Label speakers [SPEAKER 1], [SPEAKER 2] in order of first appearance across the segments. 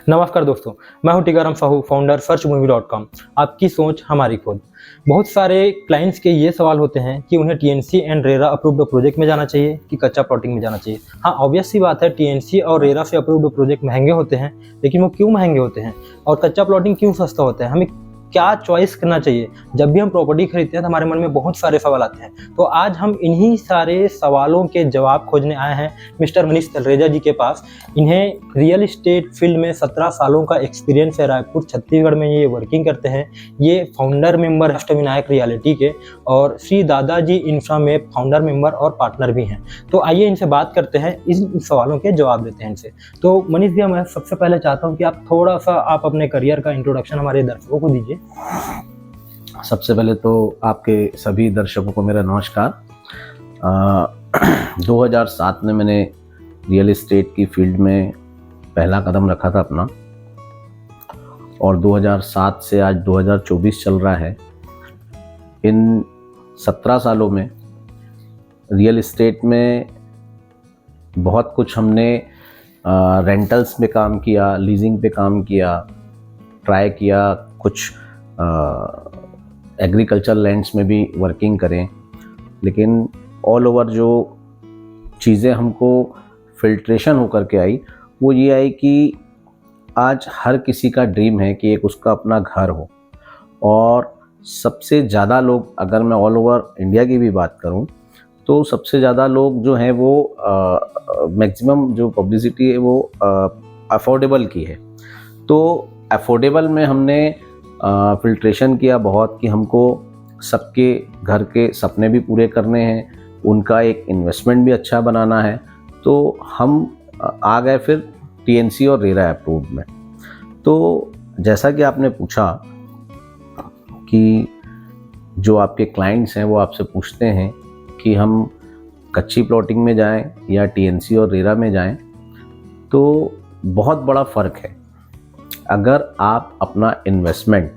[SPEAKER 1] नमस्कार दोस्तों, मैं हूं टीकाराम साहू, फाउंडर सर्चमूवी.com। आपकी सोच हमारी खोज। बहुत सारे क्लाइंट्स के ये सवाल होते हैं कि उन्हें TNC and RERA approved project में जाना चाहिए कि कच्चा प्लॉटिंग में जाना चाहिए। हाँ, ऑब्वियस सी बात है, टीएनसी और रेरा से अप्रूव्ड प्रोजेक्ट महंगे होते हैं, लेकिन वो क्यों महंगे होते हैं और कच्चा प्लॉटिंग क्यों सस्ता होता है? हमें क्या चॉइस करना चाहिए? जब भी हम प्रॉपर्टी खरीदते हैं तो हमारे मन में बहुत सारे सवाल आते हैं। तो आज हम इन्हीं सारे सवालों के जवाब खोजने आए हैं मिस्टर मनीष तलरेजा जी के पास। इन्हें रियल एस्टेट फील्ड में 17 सालों का एक्सपीरियंस है। रायपुर छत्तीसगढ़ में ये वर्किंग करते हैं। ये फाउंडर मेंबर अष्टविनायक रियलिटी के और श्री दादाजी इंफ्रा में फाउंडर मेंबर और पार्टनर भी हैं। तो आइए इनसे बात करते हैं, इन सवालों के जवाब देते हैं इनसे। तो मनीष भैया, मैं सबसे पहले चाहता हूँ कि आप थोड़ा सा अपने करियर का इंट्रोडक्शन हमारे दर्शकों को दीजिए।
[SPEAKER 2] सबसे पहले तो आपके सभी दर्शकों को मेरा नमस्कार। 2007 में मैंने रियल एस्टेट की फील्ड में पहला कदम रखा था अपना, और 2007 से आज 2024 चल रहा है। इन 17 सालों में रियल एस्टेट में बहुत कुछ हमने रेंटल्स पे काम किया, लीजिंग पे काम किया, ट्राई किया, कुछ एग्रीकल्चर लैंड्स में भी वर्किंग करें। लेकिन ऑल ओवर जो चीज़ें हमको फिल्ट्रेशन होकर के आई, वो ये आई कि आज हर किसी का ड्रीम है कि एक उसका अपना घर हो। और सबसे ज़्यादा लोग, अगर मैं ऑल ओवर इंडिया की भी बात करूं, तो सबसे ज़्यादा लोग जो हैं वो मैक्सिमम जो पब्लिसिटी है वो अफोर्डेबल की है। तो अफोर्डेबल में हमने फिल्ट्रेशन किया बहुत कि हमको सबके घर के सपने भी पूरे करने हैं, उनका एक इन्वेस्टमेंट भी अच्छा बनाना है। तो हम आ गए फिर टीएनसी और रेरा अप्रूव्ड में। तो जैसा कि आपने पूछा कि जो आपके क्लाइंट्स हैं वो आपसे पूछते हैं कि हम कच्ची प्लॉटिंग में जाएं या टीएनसी और रेरा में जाएं, तो बहुत बड़ा फ़र्क है। अगर आप अपना इन्वेस्टमेंट,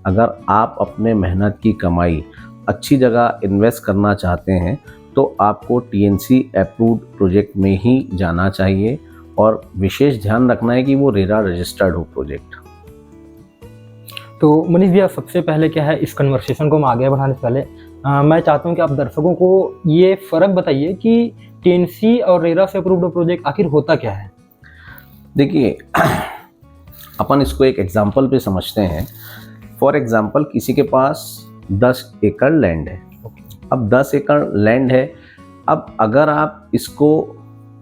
[SPEAKER 2] अगर आप अपने मेहनत की कमाई अच्छी जगह इन्वेस्ट करना चाहते हैं, तो आपको टीएनसी अप्रूव्ड प्रोजेक्ट में ही जाना चाहिए, और विशेष ध्यान रखना है कि वो रेरा रजिस्टर्ड हो प्रोजेक्ट।
[SPEAKER 1] तो मनीष भैया, सबसे पहले क्या है, इस कन्वर्सेशन को हम आगे बढ़ाने से पहले मैं चाहता हूँ कि आप दर्शकों को ये फ़र्क बताइए कि टीएनसी और रेरा से अप्रूव्ड प्रोजेक्ट आखिर होता क्या है।
[SPEAKER 2] देखिए, अपन इसको एक एग्जाम्पल पे समझते हैं। फॉर एग्जाम्पल, किसी के पास 10 एकड़ लैंड है। अब 10 एकड़ लैंड है, अब अगर आप इसको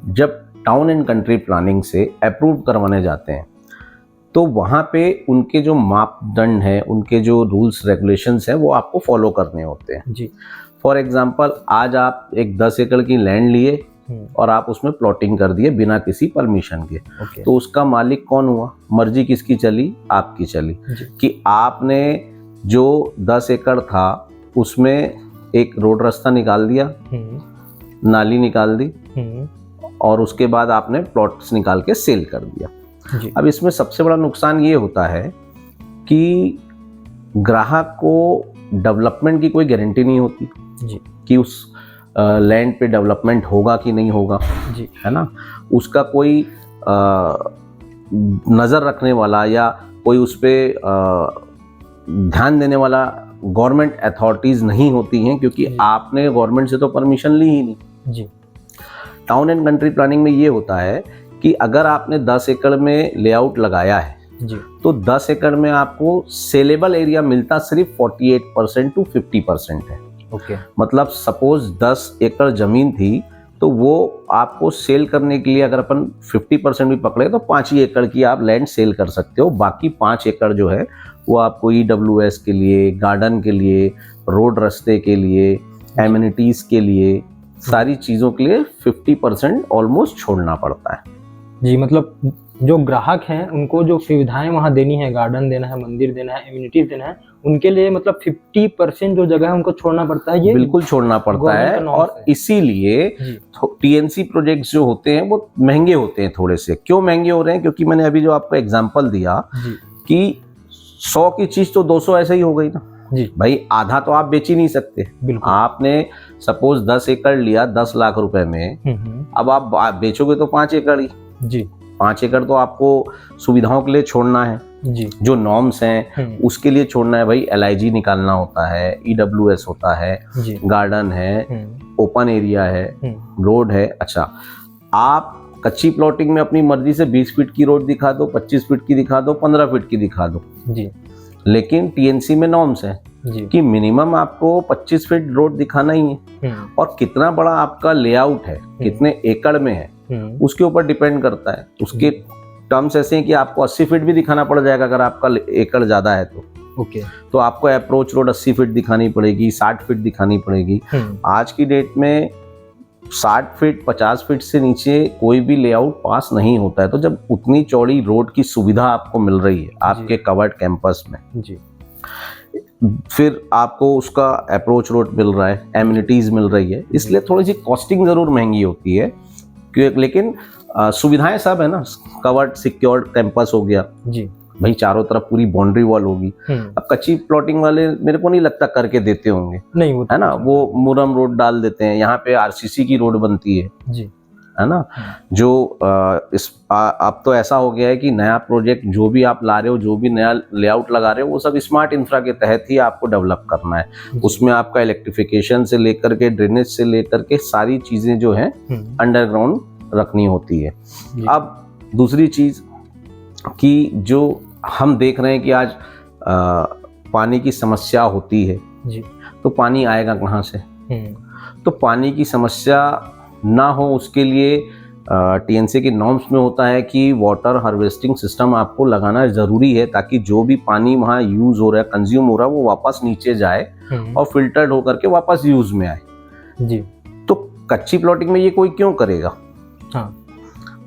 [SPEAKER 2] जब टाउन एंड कंट्री प्लानिंग से अप्रूव करवाने जाते हैं, तो वहाँ पे उनके जो मापदंड हैं, उनके जो रूल्स रेगुलेशंस हैं, वो आपको फॉलो करने होते हैं
[SPEAKER 1] जी।
[SPEAKER 2] फॉर एग्जाम्पल, आज आप एक 10 एकड़ की लैंड लिए और आप उसमें प्लॉटिंग कर दिए बिना किसी परमिशन के। तो उसका मालिक कौन हुआ? मर्जी किसकी चली? आपकी चली कि आपने जो 10 एकड़ था उसमें एक रोड रास्ता निकाल दिया, नाली निकाल दी, और उसके बाद आपने प्लॉट्स निकाल के सेल कर दिया। अब इसमें सबसे बड़ा नुकसान ये होता है कि ग्राहक को डेवलपमेंट की कोई गारंटी नहीं होती कि उस लैंड पे डेवलपमेंट होगा कि नहीं होगा, है ना। उसका कोई नज़र रखने वाला या कोई उस पर ध्यान देने वाला गवर्नमेंट अथॉरिटीज़ नहीं होती हैं, क्योंकि आपने गवर्नमेंट से तो परमिशन ली ही नहीं। टाउन एंड कंट्री प्लानिंग में ये होता है कि अगर आपने 10 एकड़ में लेआउट लगाया है, तो 10 एकड़ में आपको सेलेबल एरिया मिलता सिर्फ 48% to 50% है। मतलब सपोज 10 एकड़ ज़मीन थी, तो वो आपको सेल करने के लिए अगर अपन 50% भी पकड़े तो 5 ही एकड़ की आप लैंड सेल कर सकते हो। बाकी 5 एकड़ जो है वो आपको EWS के लिए, गार्डन के लिए, रोड रास्ते के लिए, एमिनिटीज़ के लिए, सारी चीज़ों के लिए 50% ऑलमोस्ट छोड़ना पड़ता है।
[SPEAKER 1] जी, मतलब जो ग्राहक हैं उनको जो सुविधाएं वहाँ देनी है, गार्डन देना है, मंदिर देना है, एमिनिटीज देना है, उनके लिए मतलब 50% जो जगह है उनको छोड़ना पड़ता है। ये
[SPEAKER 2] बिल्कुल छोड़ना पड़ता है, और इसीलिए टीएनसी प्रोजेक्ट्स जो होते हैं वो महंगे होते हैं थोड़े से। क्यों महंगे हो रहे हैं? क्योंकि मैंने अभी जो आपको एग्जांपल दिया कि 100 की चीज तो 200 ऐसे ही हो गई ना भाई। आधा तो आप बेच ही नहीं सकते। आपने सपोज 10 एकड़ लिया 10 लाख रुपए में, अब आप बेचोगे तो 5 एकड़ ही। 5 एकड़ तो आपको सुविधाओं के लिए छोड़ना है,
[SPEAKER 1] जी
[SPEAKER 2] जो नॉर्म्स हैं उसके लिए छोड़ना है भाई। LIG निकालना होता है, EWS होता है,
[SPEAKER 1] जी
[SPEAKER 2] गार्डन है, ओपन एरिया है, रोड है। अच्छा, आप कच्ची प्लॉटिंग में अपनी मर्जी से 20 फीट की रोड दिखा दो, 25 फीट की दिखा दो, 15 फीट की दिखा दो
[SPEAKER 1] जी
[SPEAKER 2] लेकिन TNC में नॉर्म्स है
[SPEAKER 1] जी
[SPEAKER 2] कि मिनिमम आपको 25 फीट रोड दिखाना ही है। और कितना बड़ा आपका लेआउट है, कितने एकड़ में है, उसके ऊपर डिपेंड करता है। उसके टर्म्स ऐसे हैं कि आपको 80 फीट भी दिखाना पड़ जाएगा अगर आपका एकड़ ज्यादा है तो।
[SPEAKER 1] ओके।
[SPEAKER 2] तो आपको अप्रोच रोड 80 फीट दिखानी पड़ेगी, 60 फीट दिखानी पड़ेगी। आज की डेट में 60 फीट 50 फीट से नीचे कोई भी लेआउट पास नहीं होता है। तो जब उतनी चौड़ी रोड की सुविधा आपको मिल रही है आपके कवर्ड कैंपस में जी, फिर आपको उसका अप्रोच रोड मिल रहा है, एमिनिटीज मिल रही है, इसलिए थोड़ी सी कॉस्टिंग जरूर महंगी होती है लेकिन सुविधाएं सब है ना। कवर्ड सिक्योर्ड कैंपस हो गया जी भाई, चारों तरफ पूरी बाउंड्री वॉल होगी। अब कच्ची प्लॉटिंग वाले मेरे को नहीं लगता करके देते होंगे, नहीं वो है ना, वो मुरम रोड डाल देते हैं। यहाँ पे RCC की रोड बनती है जी, है ना। जो अब तो ऐसा हो गया है कि नया प्रोजेक्ट जो भी आप ला रहे हो, जो भी नया लेआउट लगा रहे हो, वो सब स्मार्ट इंफ्रा के तहत ही आपको डेवलप करना है। उसमें आपका इलेक्ट्रिफिकेशन से लेकर के ड्रेनेज से लेकर के सारी चीजें जो है अंडरग्राउंड रखनी होती है। अब दूसरी चीज कि जो हम देख रहे हैं कि आज पानी की समस्या होती है जी, तो पानी आएगा कहाँ से? तो पानी की समस्या ना हो उसके लिए TNC के नॉर्म्स में होता है कि वाटर हार्वेस्टिंग सिस्टम आपको लगाना जरूरी है, ताकि जो भी पानी वहाँ यूज हो रहा है, कंज्यूम हो रहा है, वो वापस नीचे जाए और फिल्टर्ड होकर के वापस यूज में आए जी। तो कच्ची प्लॉटिंग में ये कोई क्यों करेगा? हाँ,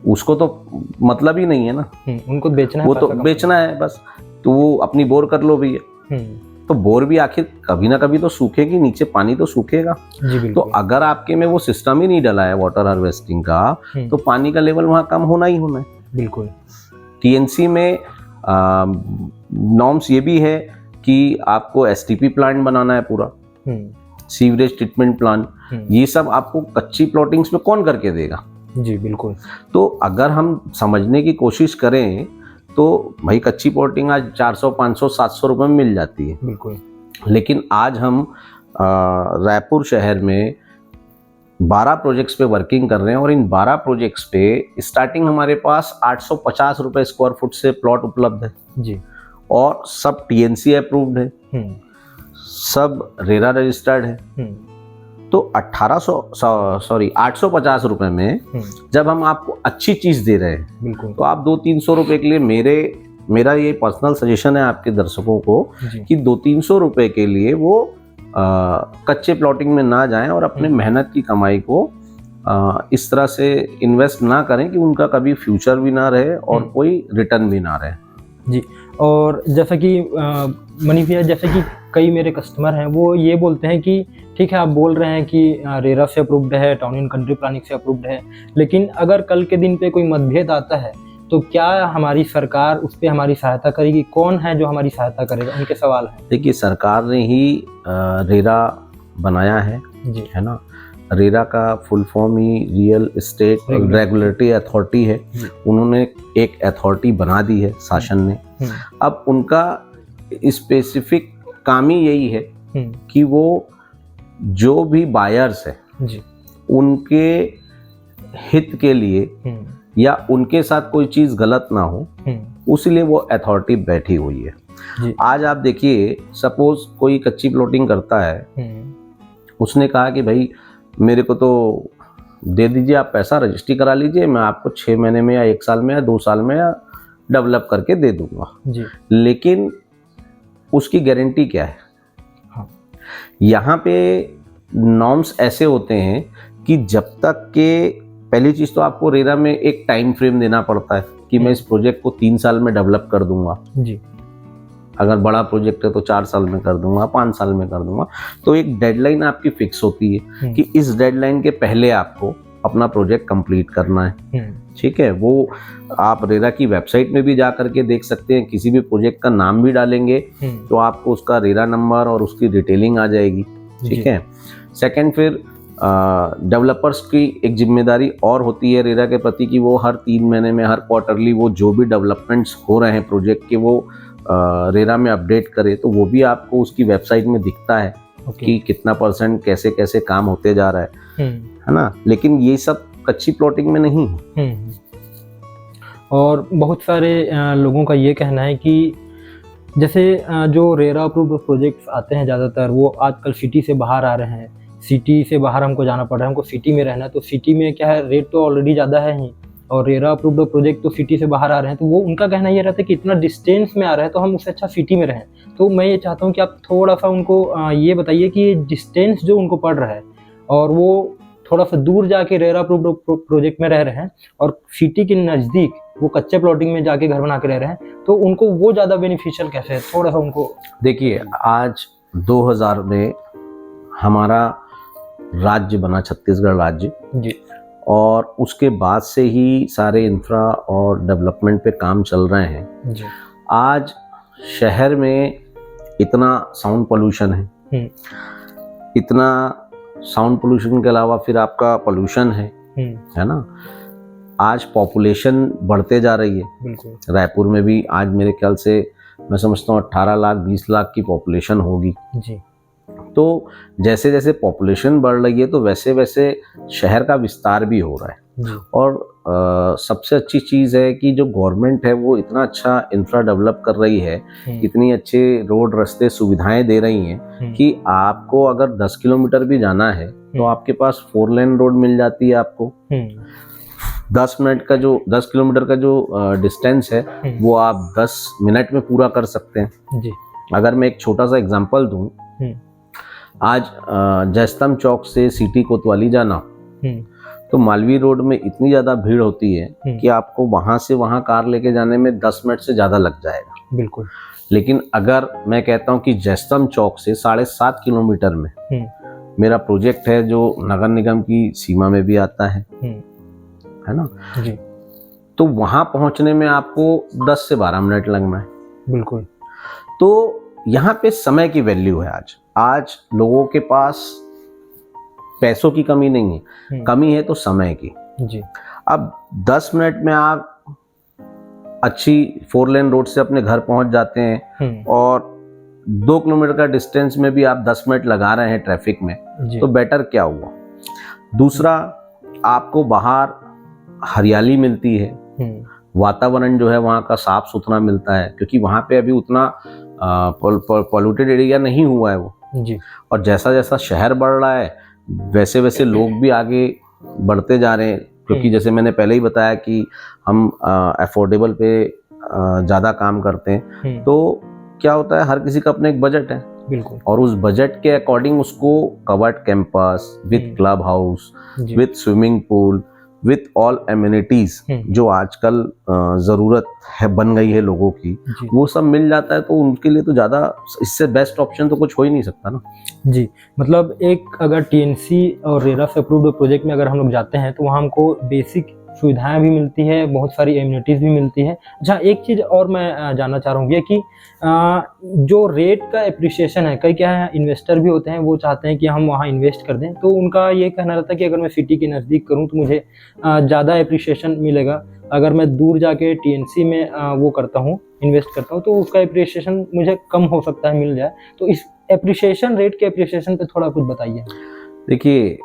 [SPEAKER 2] उसको तो मतलब ही नहीं है ना, उनको बेचना है, वो तो बेचना है बस। तो वो अपनी बोर कर लो भैया, तो बोर भी आखिर कभी ना कभी तो सूखेगी, नीचे पानी तो सूखेगा जी। तो अगर आपके में वो सिस्टम ही नहीं डला है वाटर हार्वेस्टिंग का, तो पानी का लेवल वहाँ कम होना ही होना है। बिल्कुल। TNC में नॉर्म्स ये भी है कि आपको STP प्लांट बनाना है पूरा, सीवरेज ट्रीटमेंट प्लांट। ये सब आपको कच्ची प्लॉटिंग्स में कौन करके देगा जी? बिल्कुल। तो अगर हम समझने की कोशिश करें तो भाई कच्ची प्लॉटिंग आज 400 500 700 रुपए में मिल जाती है। बिल्कुल। लेकिन आज हम रायपुर शहर में 12 प्रोजेक्ट्स पे वर्किंग कर रहे हैं और इन 12 प्रोजेक्ट्स पे स्टार्टिंग हमारे पास 850 रुपए स्क्वायर फुट से प्लॉट उपलब्ध है जी, और सब TNC अप्रूव्ड है, सब रेरा रजिस्टर्ड है। तो 850 रुपए में जब हम आपको अच्छी चीज दे रहे हैं, बिल्कुल, तो आप 200-300 रुपए के लिए मेरा ये पर्सनल सजेशन है आपके दर्शकों को कि 200-300 रुपए के लिए वो कच्चे प्लॉटिंग में ना जाएं और अपने मेहनत की कमाई को इस तरह से इन्वेस्ट ना करें कि उनका कभी फ्यूचर भी ना रहे और कोई रिटर्न भी ना रहे जी। और जैसा कि मनीष भैया, जैसे कि कई मेरे कस्टमर हैं वो ये बोलते हैं कि ठीक है आप बोल रहे हैं कि रेरा से अप्रूव्ड है, टाउन एंड कंट्री प्लानिंग से अप्रूव्ड है, लेकिन अगर कल के दिन पे कोई मतभेद आता है तो क्या हमारी सरकार उस पर हमारी सहायता करेगी? कौन है जो हमारी सहायता करेगा? उनके सवाल है। देखिए, सरकार ने ही रेरा बनाया है जी, है ना। रेरा का फुल फॉर्म ही रियल एस्टेट रेगुलेटरी अथॉरिटी है। उन्होंने एक अथॉरिटी बना दी है शासन ने। अब उनका स्पेसिफिक काम ही यही है कि वो जो भी बायर्स है जी, उनके हित के लिए या उनके साथ कोई चीज गलत ना हो, उसलिए वो अथॉरिटी बैठी हुई है जी। आज आप देखिए, सपोज कोई कच्ची प्लॉटिंग करता है, उसने कहा कि भाई मेरे को तो दे दीजिए, आप पैसा रजिस्ट्री करा लीजिए, मैं आपको 6 महीने में या 1 साल में या 2 साल में या डेवलप करके दे दूंगा जी। लेकिन उसकी गारंटी क्या है? हाँ। यहाँ पे नॉर्म्स ऐसे होते हैं कि जब तक के, पहली चीज तो आपको रेरा में एक टाइम फ्रेम देना पड़ता है कि मैं इस प्रोजेक्ट को 3 साल में डेवलप कर दूंगा जी। अगर बड़ा प्रोजेक्ट है तो 4 साल में कर दूंगा, 5 साल में कर दूंगा। तो एक डेडलाइन आपकी फिक्स होती है कि इस डेडलाइन के पहले आपको अपना प्रोजेक्ट कंप्लीट करना है। ठीक है, वो आप रेरा की वेबसाइट में भी जा करके देख सकते हैं। किसी भी प्रोजेक्ट का नाम भी डालेंगे तो आपको उसका रेरा नंबर और उसकी डिटेलिंग आ जाएगी। ठीक है। सेकंड, फिर डेवलपर्स की एक जिम्मेदारी और होती है रेरा के प्रति कि वो हर 3 महीने में, हर क्वार्टरली वो जो भी डेवलपमेंट्स हो रहे हैं प्रोजेक्ट के वो रेरा में अपडेट करे, तो वो भी आपको उसकी वेबसाइट में दिखता है कि कितना % कैसे कैसे काम होते जा रहा है ना। लेकिन ये सब कच्ची प्लॉटिंग में नहीं है।
[SPEAKER 1] और बहुत सारे लोगों का ये कहना है कि जैसे जो रेरा अप्रूव्ड प्रोजेक्ट्स आते हैं ज़्यादातर वो आजकल सिटी से बाहर आ रहे हैं, सिटी से बाहर हमको जाना पड़ रहा है, हमको सिटी में रहना है, तो सिटी में क्या है, रेट तो ऑलरेडी ज़्यादा है ही, और रेरा अप्रूव्ड प्रोजेक्ट तो सिटी से बाहर आ रहे हैं, तो वो उनका कहना ये रहता है कि इतना डिस्टेंस में आ रहा है तो हम उससे अच्छा सिटी में रहें। तो मैं ये चाहता हूँ कि आप थोड़ा सा उनको ये बताइए कि डिस्टेंस जो उनको पड़ रहा है और वो थोड़ा सा दूर जाके रेरा अप्रूव्ड प्रोजेक्ट में रह रहे हैं और सिटी के नज़दीक वो कच्चे प्लॉटिंग में जाके घर बना के रह रहे हैं, तो उनको वो ज़्यादा बेनिफिशियल कैसे है, थोड़ा सा उनको।
[SPEAKER 2] देखिए, आज 2000 में हमारा राज्य बना, छत्तीसगढ़ राज्य
[SPEAKER 1] जी,
[SPEAKER 2] और उसके बाद से ही सारे इंफ्रा और डेवलपमेंट पे काम चल रहे हैं
[SPEAKER 1] जी।
[SPEAKER 2] आज शहर में इतना साउंड पोल्यूशन है, इतना साउंड पोल्यूशन के अलावा फिर आपका पोल्यूशन है ना। आज पॉपुलेशन बढ़ते जा रही है।
[SPEAKER 1] बिल्कुल।
[SPEAKER 2] रायपुर में भी आज मेरे ख्याल से मैं समझता हूँ 18 लाख 20 लाख की पॉपुलेशन होगी
[SPEAKER 1] जी।
[SPEAKER 2] तो जैसे जैसे पॉपुलेशन बढ़ रही है तो वैसे वैसे शहर का विस्तार भी हो रहा है
[SPEAKER 1] जी।
[SPEAKER 2] और सबसे अच्छी चीज़ है कि जो गवर्नमेंट है वो इतना अच्छा इंफ्रा डेवलप कर रही है, इतनी अच्छे रोड रास्ते सुविधाएं दे रही हैं कि आपको अगर 10 किलोमीटर भी जाना है तो आपके पास 4 लेन रोड मिल जाती है। आपको 10 किलोमीटर का जो डिस्टेंस है वो आप 10 मिनट में पूरा कर सकते हैं
[SPEAKER 1] जी।
[SPEAKER 2] अगर मैं एक छोटा सा एग्जांपल दूं, आज जयस्तंभ चौक से सिटी कोतवाली जाना तो मालवीय रोड में इतनी ज़्यादा भीड़ होती है कि आपको वहाँ से वहाँ कार लेके जाने में 10 मिनट से ज़्यादा लग जाएगा।
[SPEAKER 1] बिल्कुल।
[SPEAKER 2] लेकिन अगर मैं कहता हूँ कि जयस्तंभ चौक से 7.5 किलोमीटर में मेरा प्रोजेक्ट है जो नगर निगम की सीमा में भी आता है ना
[SPEAKER 1] जी।
[SPEAKER 2] तो वहाँ पहुँचने में आपको 10 से 12 मिनट लगना है।
[SPEAKER 1] बिल्कुल।
[SPEAKER 2] तो यहाँ पे समय की वैल्यू है। आज लोगों के पास पैसों की कमी नहीं है, कमी है तो समय की।
[SPEAKER 1] जी।
[SPEAKER 2] अब 10 मिनट में आप अच्छी 4 लेन रोड से अपने घर पहुंच जाते हैं और 2 किलोमीटर का डिस्टेंस में भी आप 10 मिनट लगा रहे हैं ट्रैफिक में, तो बेटर क्या हुआ। दूसरा, आपको बाहर हरियाली मिलती है, वातावरण जो है वहाँ का साफ सुथरा मिलता है क्योंकि वहाँ पे अभी उतना पॉल्यूटेड एरिया नहीं हुआ है वो
[SPEAKER 1] जी।
[SPEAKER 2] और जैसा जैसा शहर बढ़ रहा है वैसे वैसे लोग भी आगे बढ़ते जा रहे हैं क्योंकि जैसे मैंने पहले ही बताया कि हम अफोर्डेबल पे ज़्यादा काम करते हैं। तो क्या होता है, हर किसी का अपना एक बजट है।
[SPEAKER 1] बिल्कुल। और
[SPEAKER 2] उस बजट के अकॉर्डिंग उसको covered campus with club house with swimming pool with all amenities जो आजकल ज़रूरत है बन गई है लोगों की, वो सब मिल जाता है तो उनके लिए तो ज़्यादा इससे बेस्ट ऑप्शन तो कुछ हो ही नहीं सकता ना। जी,
[SPEAKER 1] मतलब एक अगर टीएनसी और रेरा से अप्रूव्ड प्रोजेक्ट में अगर हम लोग जाते हैं तो वहाँ हमको बेसिक सुविधाएं भी मिलती है, बहुत सारी एमिनिटीज़ भी मिलती है। अच्छा, एक चीज़ और मैं जानना चाह रहा हूँ ये कि जो रेट का एप्रिसिएशन है, कई क्या है इन्वेस्टर भी होते हैं वो चाहते हैं कि हम वहाँ इन्वेस्ट कर दें, तो उनका ये कहना रहता है कि अगर मैं सिटी के नज़दीक करूँ तो मुझे ज़्यादा एप्रिसिएशन मिलेगा, अगर मैं दूर जाके टीएनसी में वो करता हूँ, इन्वेस्ट करता हूँ तो उसका एप्रिसिएशन मुझे कम हो सकता है, मिल जाए। तो इस एप्रिसिएशन रेट के एप्रिसिएशन पे थोड़ा कुछ बताइए।
[SPEAKER 2] देखिए,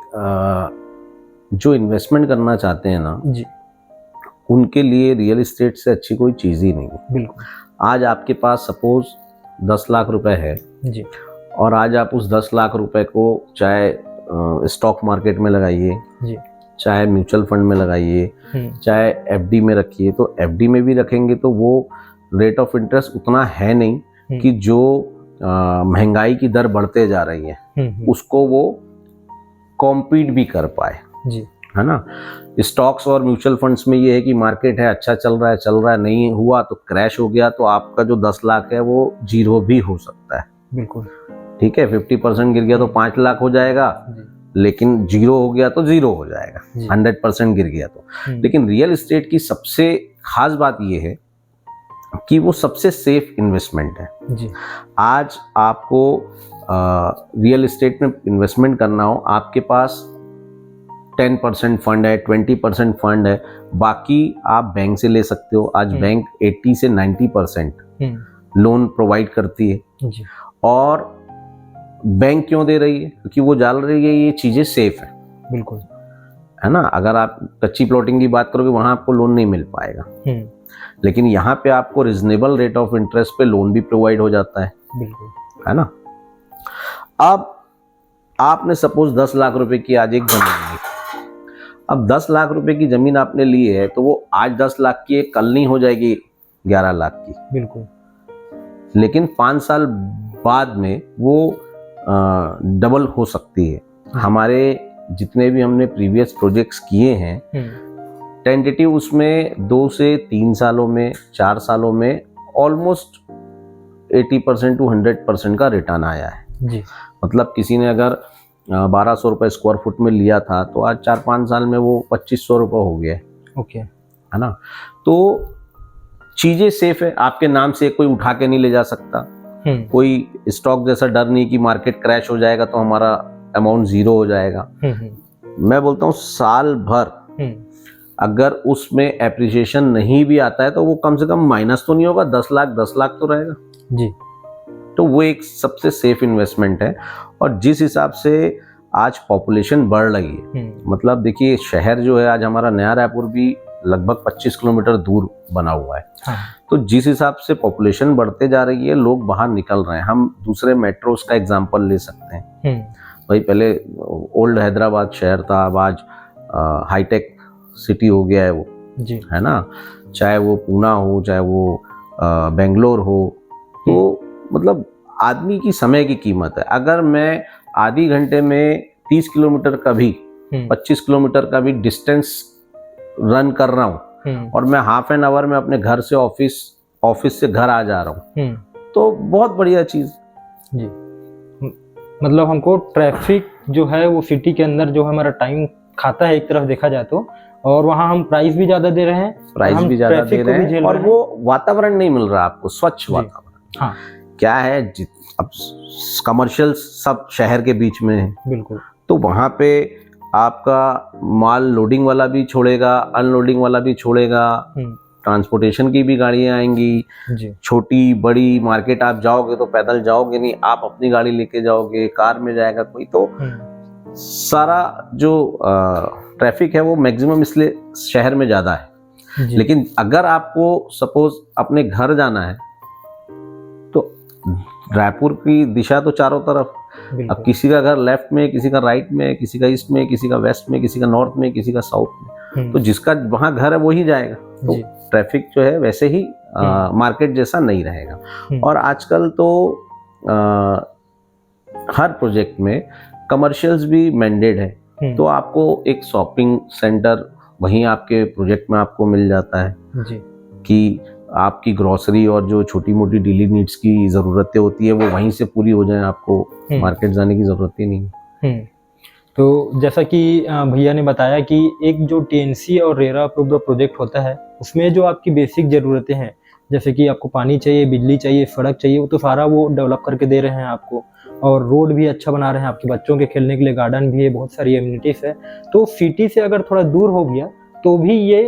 [SPEAKER 2] जो इन्वेस्टमेंट करना चाहते हैं ना
[SPEAKER 1] जी,
[SPEAKER 2] उनके लिए रियल एस्टेट से अच्छी कोई चीज़ ही नहीं है।
[SPEAKER 1] बिल्कुल।
[SPEAKER 2] आज आपके पास सपोज 10 लाख रुपए है
[SPEAKER 1] जी, और
[SPEAKER 2] आज आप उस 10 लाख रुपए को चाहे स्टॉक मार्केट में लगाइए, चाहे म्यूचुअल फंड में लगाइए, चाहे एफडी में रखिए, तो एफडी में भी रखेंगे तो वो रेट ऑफ इंटरेस्ट उतना है नहीं कि जो महंगाई की दर बढ़ते जा रही है उसको वो कॉम्पीट भी कर पाए।
[SPEAKER 1] जी,
[SPEAKER 2] है ना। स्टॉक्स और म्यूचुअल फंड्स में ये है कि मार्केट है, अच्छा चल रहा है, नहीं हुआ तो क्रैश हो गया तो आपका जो 10 लाख है वो 0 भी हो सकता है।
[SPEAKER 1] बिल्कुल।
[SPEAKER 2] ठीक है, 50% गिर गया तो 5 लाख हो जाएगा, लेकिन 0 हो गया तो 0 हो जाएगा, 100% गिर गया तो। लेकिन रियल एस्टेट की सबसे खास बात ये है कि वो सबसे सेफ इन्वेस्टमेंट है।
[SPEAKER 1] जी।
[SPEAKER 2] आज आपको रियल एस्टेट में इन्वेस्टमेंट करना हो, आपके पास 10% फंड है, 20% फंड है, बाकी आप बैंक से ले सकते हो। आज बैंक 80 से 90% लोन प्रोवाइड करती है।
[SPEAKER 1] जी।
[SPEAKER 2] और बैंक क्यों दे रही है? क्योंकि वो जान रही है ये चीज़ें सेफ है।
[SPEAKER 1] बिल्कुल।
[SPEAKER 2] है ना? अगर आप कच्ची प्लॉटिंग की बात करोगे वहाँ आपको लोन नहीं मिल पाएगा, लेकिन यहाँ पे आपको रिजनेबल रेट ऑफ इंटरेस्ट पे लोन भी प्रोवाइड हो जाता है।
[SPEAKER 1] बिल्कुल।
[SPEAKER 2] है ना? अब आपने सपोज 10 लाख रुपए की आज एक जमीन ली। अब 10 लाख रुपए की जमीन आपने ली है तो वो आज 10 लाख की कल नहीं हो जाएगी 11 लाख की।
[SPEAKER 1] बिल्कुल।
[SPEAKER 2] लेकिन 5 साल बाद में वो डबल हो सकती है। हमारे जितने भी हमने प्रीवियस प्रोजेक्ट्स किए हैं, टेंटेटिव उसमें 2 से 3 सालों में, 4 सालों में ऑलमोस्ट 80% टू 100% का रिटर्न आया है।
[SPEAKER 1] जी।
[SPEAKER 2] मतलब किसी ने अगर 1200 रुपये स्क्वायर फुट में लिया था तो आज 4-5 साल में वो 2500 रुपये हो गया।
[SPEAKER 1] ओके।
[SPEAKER 2] है ना? तो चीज़ें सेफ है, आपके नाम से कोई उठा के नहीं ले जा सकता। कोई स्टॉक जैसा डर नहीं कि मार्केट क्रैश हो जाएगा तो हमारा अमाउंट जीरो हो जाएगा। मैं बोलता हूँ साल भर अगर उसमें एप्रिसिएशन नहीं भी आता है तो वो कम से कम माइनस तो नहीं होगा, 10 लाख तो रहेगा।
[SPEAKER 1] जी।
[SPEAKER 2] तो वो एक सबसे सेफ इन्वेस्टमेंट है। और जिस हिसाब से आज पॉपुलेशन बढ़ रही है, मतलब देखिए शहर जो है आज हमारा नया रायपुर भी लगभग 25 किलोमीटर दूर बना हुआ है।
[SPEAKER 1] हाँ।
[SPEAKER 2] तो जिस हिसाब से पॉपुलेशन बढ़ते जा रही है, लोग बाहर निकल रहे हैं। हम दूसरे मेट्रोस का एग्जांपल ले सकते हैं। भाई पहले ओल्ड हैदराबाद शहर था, अब आज हाईटेक सिटी हो गया है वो। जी। है ना? चाहे वो पूना हो, चाहे वो बेंगलोर हो। तो मतलब आदमी की समय की कीमत है। अगर मैं आधी घंटे में 30 किलोमीटर का भी 25 किलोमीटर का भी डिस्टेंस रन कर रहा हूँ और मैं हाफ एन आवर में अपने घर से ऑफिस से घर आ जा रहा हूँ, तो बहुत बढ़िया चीज।
[SPEAKER 1] जी। मतलब हमको ट्रैफिक जो है वो सिटी के अंदर जो हमारा टाइम खाता है एक तरफ देखा जाए तो, और वहाँ हम प्राइस भी ज्यादा दे रहे हैं,
[SPEAKER 2] और वो वातावरण नहीं मिल रहा आपको, स्वच्छ वातावरण। हाँ। क्या है, अब कमर्शियल सब शहर के बीच में है। बिल्कुल। तो वहाँ पे आपका माल लोडिंग वाला भी छोड़ेगा, अनलोडिंग वाला भी छोड़ेगा, ट्रांसपोर्टेशन की भी गाड़ियाँ आएंगी। छोटी बड़ी मार्केट आप जाओगे तो पैदल जाओगे नहीं, आप अपनी गाड़ी लेके जाओगे, कार में जाएगा कोई। तो सारा जो ट्रैफिक है वो मैक्सिमम इसलिए शहर में ज़्यादा है। लेकिन अगर आपको सपोज अपने घर जाना है तो रायपुर की दिशा तो चारों तरफ। अब किसी का घर लेफ्ट में, किसी का राइट में, किसी का ईस्ट में, किसी का वेस्ट में, किसी का नॉर्थ में, किसी का साउथ में। तो जिसका वहाँ घर है वो ही जाएगा। तो ट्रैफिक जो है वैसे ही मार्केट जैसा नहीं रहेगा। और आजकल तो हर प्रोजेक्ट में कमर्शियल्स भी मैंडेड है। तो आपको एक शॉपिंग सेंटर वहीं आपके प्रोजेक्ट में आपको मिल जाता है कि आपकी ग्रोसरी और जो छोटी मोटी डेली नीड्स की ज़रूरतें होती है वो वहीं से पूरी हो जाए, आपको मार्केट जाने की ज़रूरत ही नहीं।
[SPEAKER 1] तो जैसा कि भैया ने बताया कि एक जो टीएनसी और रेरा अप्रूव्ड प्रोजेक्ट होता है उसमें जो आपकी बेसिक ज़रूरतें हैं, जैसे कि आपको पानी चाहिए, बिजली चाहिए, सड़क चाहिए, वो तो सारा वो डेवलप करके दे रहे हैं आपको। और रोड भी अच्छा बना रहे हैं, आपके बच्चों के खेलने के लिए गार्डन भी है, बहुत सारी एम्यूनिटीज़ है। तो सिटी से अगर थोड़ा दूर हो गया तो भी ये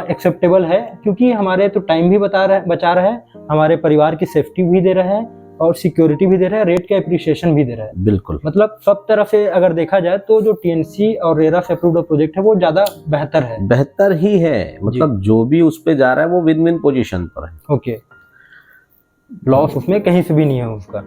[SPEAKER 1] एक्सेप्टेबल है, क्योंकि हमारे तो टाइम भी बचा रहा है, हमारे परिवार की सेफ्टी भी दे रहा है और सिक्योरिटी भी दे रहा है, रेट का एप्रिसिएशन भी दे रहा है।
[SPEAKER 2] बिल्कुल।
[SPEAKER 1] मतलब सब तरह से अगर देखा जाए तो जो टीएनसी और रेरा से अप्रूव्ड प्रोजेक्ट है वो ज्यादा बेहतर है।
[SPEAKER 2] बेहतर ही है, मतलब जो भी उस पे जा रहा है वो विन विन पोजीशन पर है।
[SPEAKER 1] ओके। लॉस उसमें कहीं से भी नहीं है उसका।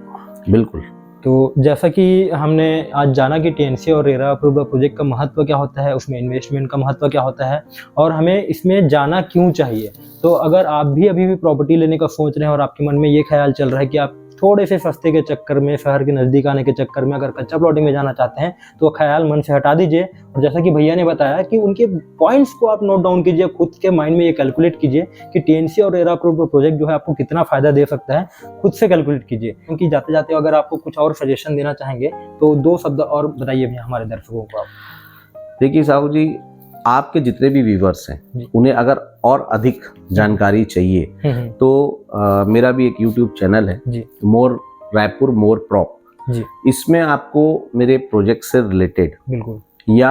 [SPEAKER 2] बिल्कुल।
[SPEAKER 1] तो जैसा कि हमने आज जाना कि टीएनसी और रेरा अप्रूव्ड प्रोजेक्ट का महत्व क्या होता है, उसमें इन्वेस्टमेंट का महत्व क्या होता है और हमें इसमें जाना क्यों चाहिए। तो अगर आप भी अभी भी प्रॉपर्टी लेने का सोच रहे हैं और आपके मन में ये ख्याल चल रहा है कि आप थोड़े से सस्ते के चक्कर में, शहर के नज़दीक आने के चक्कर में अगर कच्चा प्लॉटिंग में जाना चाहते हैं तो ख्याल मन से हटा दीजिए। और जैसा कि भैया ने बताया कि उनके पॉइंट्स को आप नोट डाउन कीजिए, खुद के माइंड में ये कैलकुलेट कीजिए कि टीएनसी और रेरा अप्रूव्ड प्रोजेक्ट जो है आपको कितना फ़ायदा दे सकता है, खुद से कैलकुलेट कीजिए। क्योंकि जाते जाते अगर आपको कुछ और सजेशन देना चाहेंगे तो 2 शब्द और बताइए भैया हमारे दर्शकों को आप।
[SPEAKER 2] देखिए साहू जी, आपके जितने भी व्यूवर्स हैं उन्हें अगर और अधिक जानकारी चाहिए तो मेरा भी एक यूट्यूब चैनल है, मोर रायपुर मोर प्रॉप। इसमें आपको मेरे प्रोजेक्ट से रिलेटेड या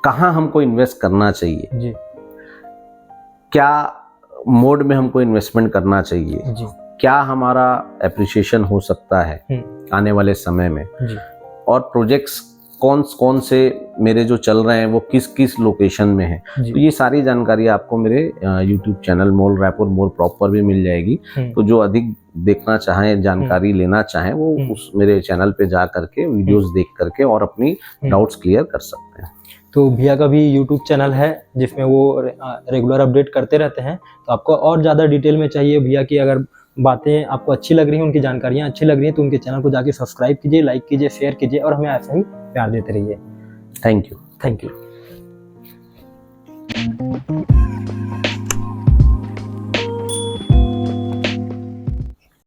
[SPEAKER 2] कहाँ हमको इन्वेस्ट करना चाहिए,
[SPEAKER 1] जी
[SPEAKER 2] क्या मोड में हमको इन्वेस्टमेंट करना चाहिए,
[SPEAKER 1] जी
[SPEAKER 2] क्या हमारा एप्रिसिएशन हो सकता है आने वाले समय में,
[SPEAKER 1] जी
[SPEAKER 2] और प्रोजेक्ट्स कौन कौन से मेरे जो चल रहे हैं वो किस किस लोकेशन में है।
[SPEAKER 1] जी
[SPEAKER 2] तो ये सारी जानकारी आपको मेरे यूट्यूब चैनल मोल रायपुर मोर प्रॉपर भी मिल जाएगी। तो जो अधिक देखना चाहें, जानकारी लेना चाहें, वो उस मेरे चैनल पे जा करके वीडियोस देख करके और अपनी डाउट्स क्लियर कर सकते हैं।
[SPEAKER 1] तो भैया का भी यूट्यूब चैनल है जिसमें वो रेगुलर अपडेट करते रहते हैं। तो आपको और ज़्यादा डिटेल में चाहिए भैया की अगर बातें आपको अच्छी लग रही हैं, उनकी जानकारियाँ अच्छी लग रही हैं, तो उनके चैनल को जाके सब्सक्राइब कीजिए, लाइक कीजिए, शेयर कीजिए और हमें ऐसा ही प्यार देते रहिए।
[SPEAKER 2] Thank you.
[SPEAKER 1] Thank you.